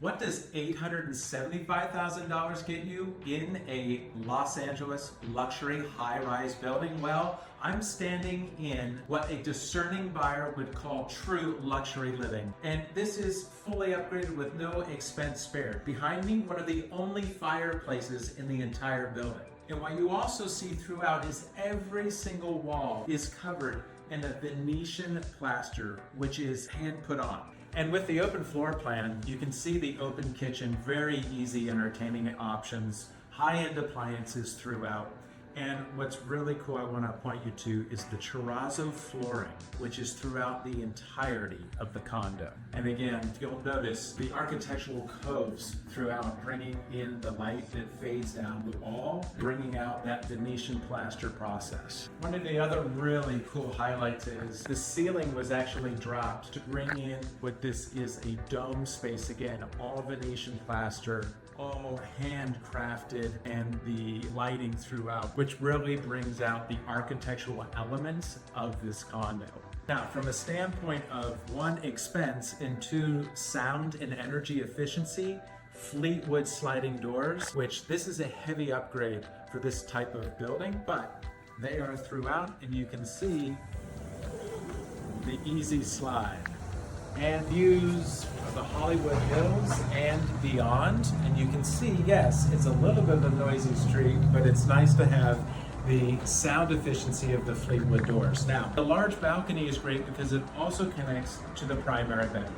What does $875,000 get you in a Los Angeles luxury high-rise building? Well, I'm standing in what a discerning buyer would call true luxury living. And this is fully upgraded with no expense spared. Behind me, one of the only fireplaces in the entire building. And what you also see throughout is every single wall is covered in a Venetian plaster, which is hand put on. And with the open floor plan, you can see the open kitchen, very easy entertaining options, high-end appliances throughout. And what's really cool I want to point you to is the Terrazzo flooring, which is throughout the entirety of the condo. And again, you'll notice the architectural coves throughout, bringing in the light that fades down the wall, bringing out that Venetian plaster process. One of the other really cool highlights is the ceiling was actually dropped to bring in what this is a dome space. Again, all Venetian plaster, all handcrafted, and the lighting throughout, which really brings out the architectural elements of this condo. Now, from a standpoint of one, expense, and two, sound and energy efficiency, Fleetwood sliding doors, which this is a heavy upgrade for this type of building, but they are throughout, and you can see the easy slide. And views of the Hollywood Hills and beyond. And you can see, yes, it's a little bit of a noisy street, but it's nice to have the sound efficiency of the Fleetwood doors. Now, the large balcony is great because it also connects to the primary bedroom.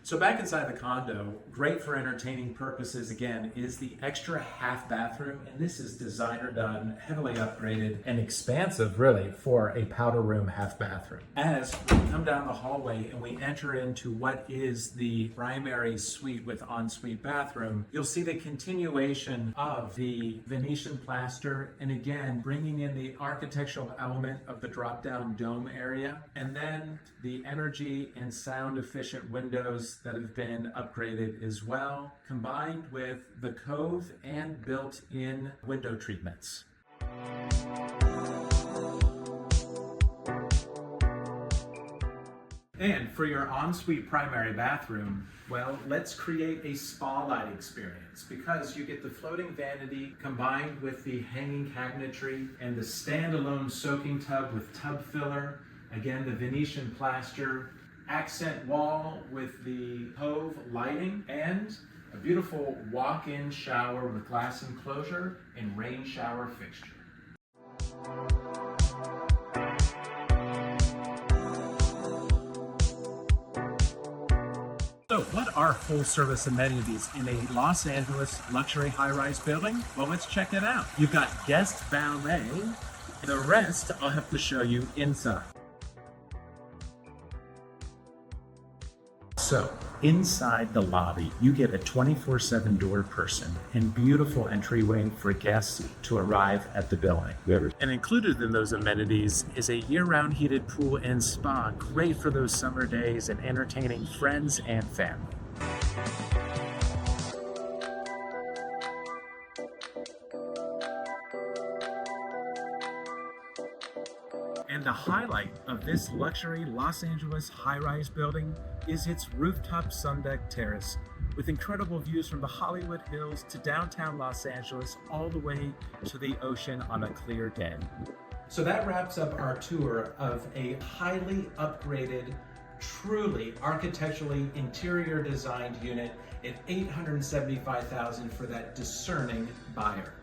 So back inside the condo, great for entertaining purposes again, is the extra half bathroom. And this is designer done, heavily upgraded, and expansive really for a powder room half bathroom. As we come down the hallway and we enter into what is the primary suite with ensuite bathroom, you'll see the continuation of the Venetian plaster, and again, bringing in the architectural element of the drop-down dome area, and then the energy and sound efficient windows that have been upgraded as well, combined with the cove and built-in window treatments. And for your ensuite primary bathroom, well, let's create a spa-like experience because you get the floating vanity combined with the hanging cabinetry and the standalone soaking tub with tub filler. Again, the Venetian plaster, accent wall with the cove lighting, and a beautiful walk-in shower with glass enclosure and rain shower fixture. So what are full service amenities in a Los Angeles luxury high-rise building? Well, let's check it out. You've got guest valet. The rest I'll have to show you inside. So, inside the lobby, you get a 24/7 door person and beautiful entryway for guests to arrive at the building. And included in those amenities is a year-round heated pool and spa, great for those summer days and entertaining friends and family. And the highlight of this luxury Los Angeles high-rise building is its rooftop sundeck terrace with incredible views from the Hollywood Hills to downtown Los Angeles all the way to the ocean on a clear day. So that wraps up our tour of a highly upgraded, truly architecturally interior designed unit at $875,000 for that discerning buyer.